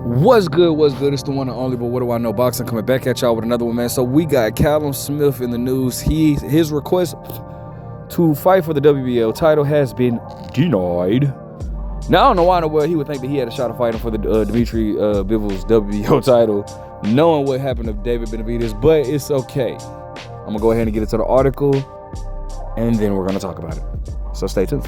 What's good? What's good? It's the one and only, but what do I know? Boxing coming back at y'all with another one, man. So we got Callum Smith in the news. His request to fight for the WBO title has been denied. Now I don't know why in the world he would think that he had a shot of fighting for the Dmitry Bivol's WBO title, knowing what happened to David Benavidez, but it's okay. I'm gonna go ahead and get into the article, and then we're gonna talk about it. So stay tuned.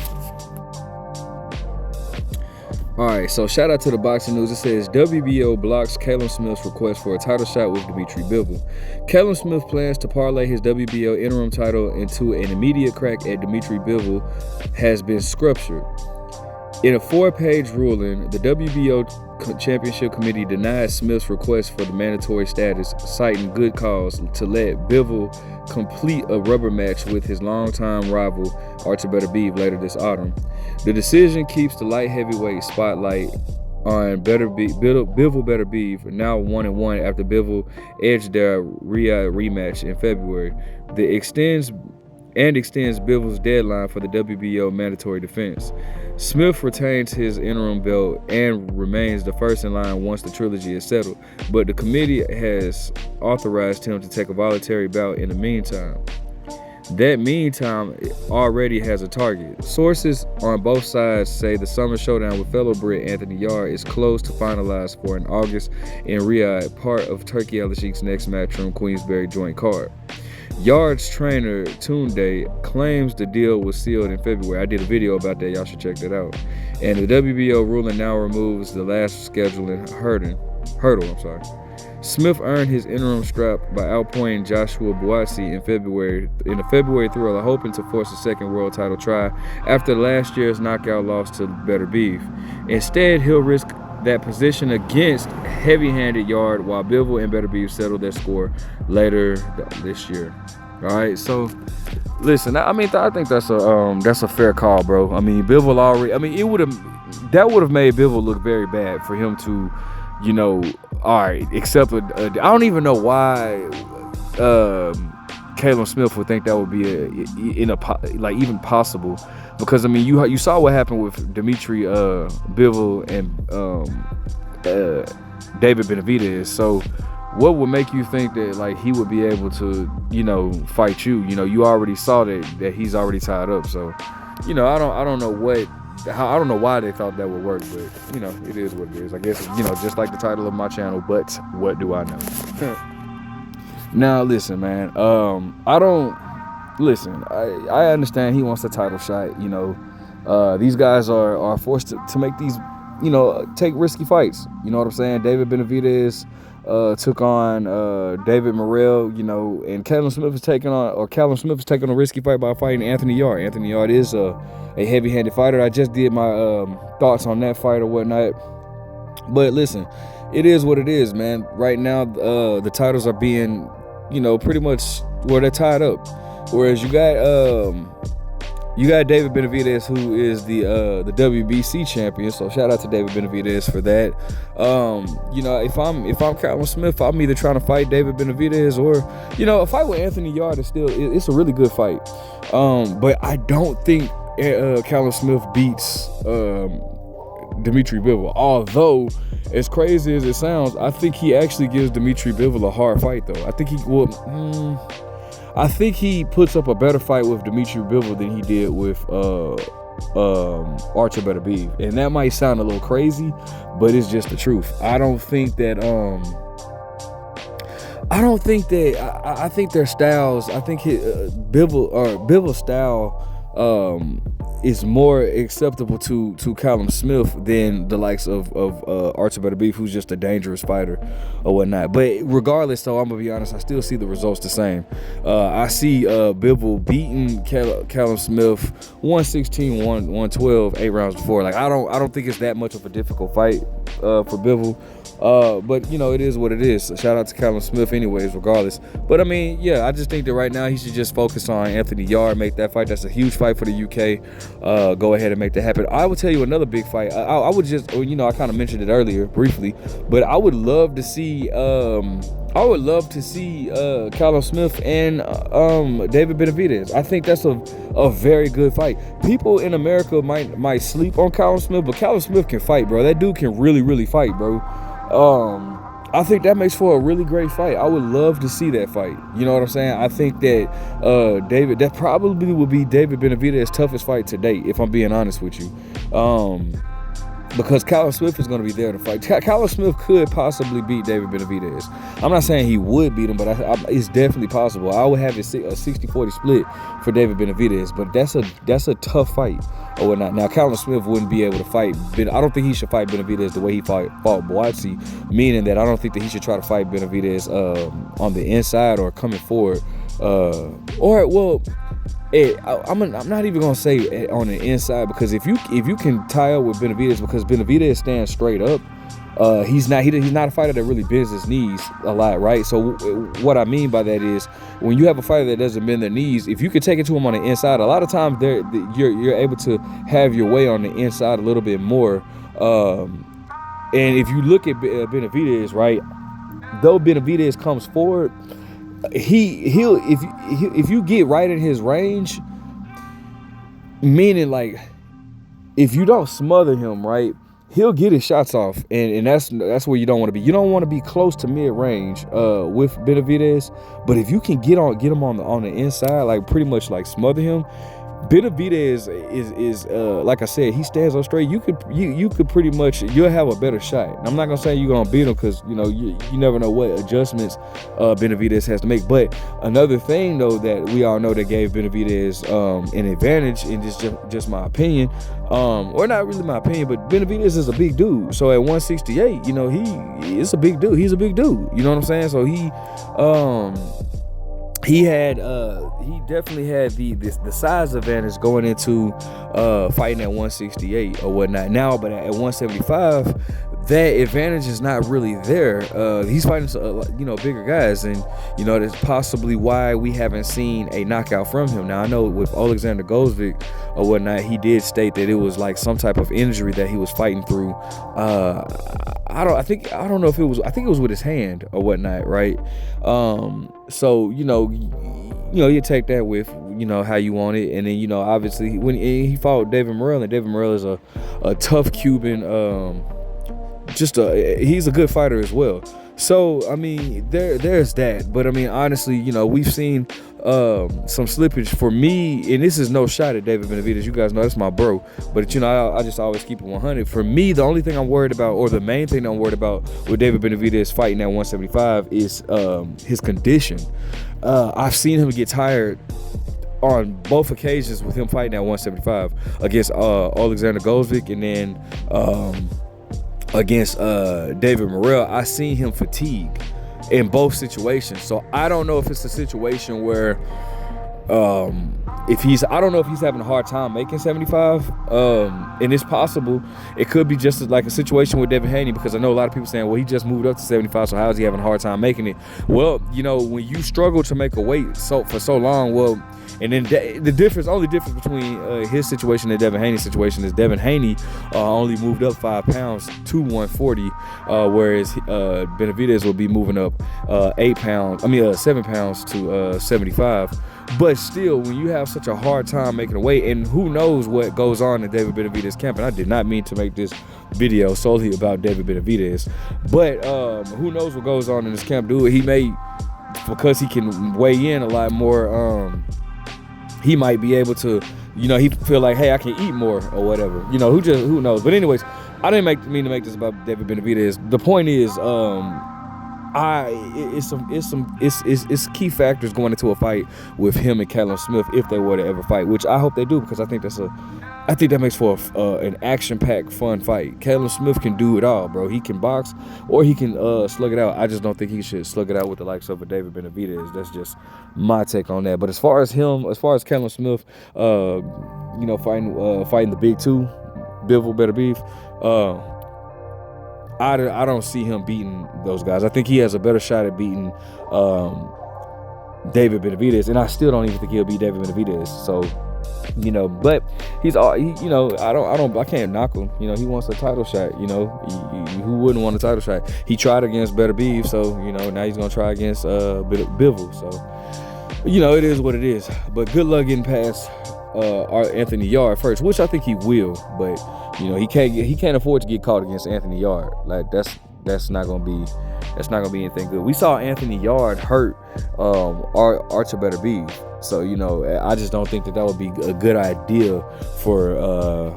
All right, so shout out to the boxing news. It says WBO blocks Callum Smith's request for a title shot with Dmitry Bivol. Callum Smith plans to parlay his WBO interim title into an immediate crack at Dmitry Bivol has been sculptured. In a 4-page ruling, the WBO Championship Committee denied Smith's request for the mandatory status, citing good cause to let Bivol complete a rubber match with his longtime rival Artur Beterbiev later this autumn. The decision keeps the light heavyweight spotlight on Bivol Beterbiev, now 1-1 after Bivol edged their Riyadh rematch in February. Extends Bivol's deadline for the WBO mandatory defense. Smith retains his interim belt and remains the first in line once the trilogy is settled, but the committee has authorized him to take a voluntary bout in the meantime. That meantime already has a target. Sources on both sides say the summer showdown with fellow Brit Anthony Yarde is close to finalized for in August in Riyadh, part of Turki Al-Sheikh's next Matchroom Queensberry joint card. Yarde's trainer, Tunde, claims the deal was sealed in February. I did a video about that. Y'all should check that out. And the WBO ruling now removes the last scheduling hurdle. Smith earned his interim strap by outpointing Joshua Buatsi in the February thriller, hoping to force a second world title try after last year's knockout loss to Beterbiev. Instead, he'll risk that position against heavy-handed Yarde while Bivol and Beterbiev settle their score later this year. All right, so listen, I think that's a fair call, bro. I mean, Bivol already. I mean, that would have made Bivol look very bad for him to, all right, accept I don't even know why Callum Smith would think that would be even possible, because I mean you saw what happened with Dmitry Bivol and David Benavidez. So what would make you think that he would be able to fight you? You already saw that he's already tied up. So I don't know why they thought that would work, but it is what it is. I guess just like the title of my channel. But what do I know? Now listen, man. I understand he wants a title shot. These guys are forced to make these, take risky fights. You know what I'm saying? David Benavidez took on David Morrell, and Callum Smith is taking a risky fight by fighting Anthony Yarde. Anthony Yarde is a heavy-handed fighter. I just did my thoughts on that fight or whatnot. But listen, it is what it is, man. Right now, the titles are being, pretty much they're tied up. Whereas you got David Benavidez, who is the WBC champion. So shout out to David Benavidez for that. If I'm Callum Smith, I'm either trying to fight David Benavidez or a fight with Anthony Yarde is it's a really good fight. But I don't think Callum Smith beats Dmitry Bivol. Although, as crazy as it sounds, I think he actually gives Dmitry Bivol a hard fight, though. I think he puts up a better fight with Dmitry Bivol than he did with Artur Beterbiev. And that might sound a little crazy, but it's just the truth. I think their styles, I think Bivol's style is more acceptable to Callum Smith than the likes of Artur Beterbiev, who's just a dangerous fighter or whatnot. But regardless, though, I'm gonna be honest, I still see the results the same. I see Bivol beating Callum Smith 116, 112, 8 rounds before. I don't think it's that much of a difficult fight for Bivol. But it is what it is. So shout out to Callum Smith anyways, regardless. But I mean, yeah, I just think that right now he should just focus on Anthony Yarde, make that fight. That's a huge fight for the UK. Go ahead and make that happen. I will tell you another big fight. I would just, I kind of mentioned it earlier briefly, but I would love to see I would love to see Callum Smith and David Benavidez. I think that's a very good fight. People in America might sleep on Callum Smith, but Callum Smith can fight, bro. That dude can really fight, bro. I think that makes for a really great fight. I would love to see that fight. You know what I'm saying? I think that that probably would be David Benavidez's toughest fight to date, if I'm being honest with you. Because Callum Smith is going to be there to fight. Callum Smith could possibly beat David Benavidez. I'm not saying he would beat him, but it's definitely possible. I would have a 60-40 split for David Benavidez, but that's a tough fight or whatnot. Now, Callum Smith wouldn't be able to fight. I don't think he should fight Benavidez the way he fought Boatsy, meaning that I don't think that he should try to fight Benavidez on the inside or coming forward. I'm not even gonna say on the inside, because if you can tie up with Benavidez, because Benavidez stands straight up, he's not a fighter that really bends his knees a lot, right? So what I mean by that is, when you have a fighter that doesn't bend their knees, if you can take it to him on the inside, a lot of times you're able to have your way on the inside a little bit more. And if you look at Benavidez, right, though Benavidez comes forward, he'll if you get right in his range, meaning like if you don't smother him, right, he'll get his shots off, and that's where you don't want to be. You don't want to be close to mid range with Benavidez, but if you can get him on the inside, like pretty much like smother him. Benavidez is like I said, he stands up straight. You could pretty much, you'll have a better shot. I'm not gonna say you're gonna beat him, because you never know what adjustments Benavidez has to make. But another thing though that we all know that gave Benavidez an advantage, and this just my opinion, or not really my opinion, but Benavidez is a big dude. So at 168, he is a big dude. He's a big dude. You know what I'm saying? So he definitely had the size advantage going into fighting at 168 or whatnot. Now, but at 175, that advantage is not really there. He's fighting bigger guys, and that's possibly why we haven't seen a knockout from him. Now, I know with Alexander Gozvic or whatnot, he did state that it was like some type of injury that he was fighting through. I think it was with his hand or whatnot, right? So you take that with how you want it, and then obviously when he fought David Morrell, and David Morrell is a tough Cuban. He's a good fighter as well. So I mean, there's that. But I mean, honestly, we've seen some slippage for me, and this is no shot at David Benavidez. You guys know that's my bro. But I just always keep it 100. For me, the only thing I'm worried about, or the main thing I'm worried about with David Benavidez fighting at 175 is his condition. I've seen him get tired on both occasions with him fighting at 175 against Alexander Gozvic, and then against David Morrell. I seen him fatigue in both situations. So I don't know if it's a situation where I don't know if he's having a hard time making 75, and it's possible it could be just like a situation with Devin Haney, because I know a lot of people saying, well, he just moved up to 75, so how is he having a hard time making it? Well, when you struggle to make a weight for so long, well, and then the only difference between his situation and Devin Haney's situation is Devin Haney only moved up 5 pounds to 140, whereas Benavidez will be moving up 7 pounds to 75. But still, when you have such a hard time making a weight, and who knows what goes on in David Benavidez camp, and I did not mean to make this video solely about David Benavidez, but who knows what goes on in this camp, dude. He may, because he can weigh in a lot more, he might be able to, he feel like, hey, I can eat more or whatever. Who knows? But anyways, I didn't mean to make this about David Benavidez. The point is, it's key factors going into a fight with him and Callum Smith, if they were to ever fight, which I hope they do, because I think that makes for an action-packed, fun fight. Callum Smith can do it all, bro. He can box, or he can slug it out. I just don't think he should slug it out with the likes of a David Benavidez. That's just my take on that. But as far as Callum Smith, fighting the big two, Bivol, Better Beef, I don't see him beating those guys. I think he has a better shot at beating David Benavidez, and I still don't even think he'll beat David Benavidez. So You know, but he's all you know. I can't knock him. You know, he wants a title shot. You know, who wouldn't want a title shot? He tried against Better Beef, so you know now he's gonna try against Bivol. So you know it is what it is. But good luck getting past Anthony Yarde first, which I think he will. But you know he can't afford to get caught against Anthony Yarde. Like that's not gonna be anything good. We saw Anthony Yarde hurt Archer Better Beef. So you know, I just don't think that would be a good idea for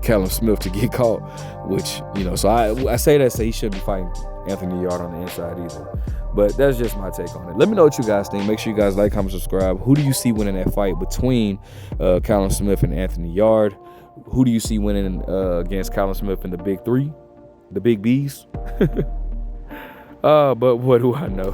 Callum Smith to get caught. Which you know, so I say that he shouldn't be fighting Anthony Yarde on the inside either. But that's just my take on it. Let me know what you guys think. Make sure you guys like, comment, subscribe. Who do you see winning that fight between Callum Smith and Anthony Yarde? Who do you see winning against Callum Smith and the Big Three, the Big Bs? But what do I know?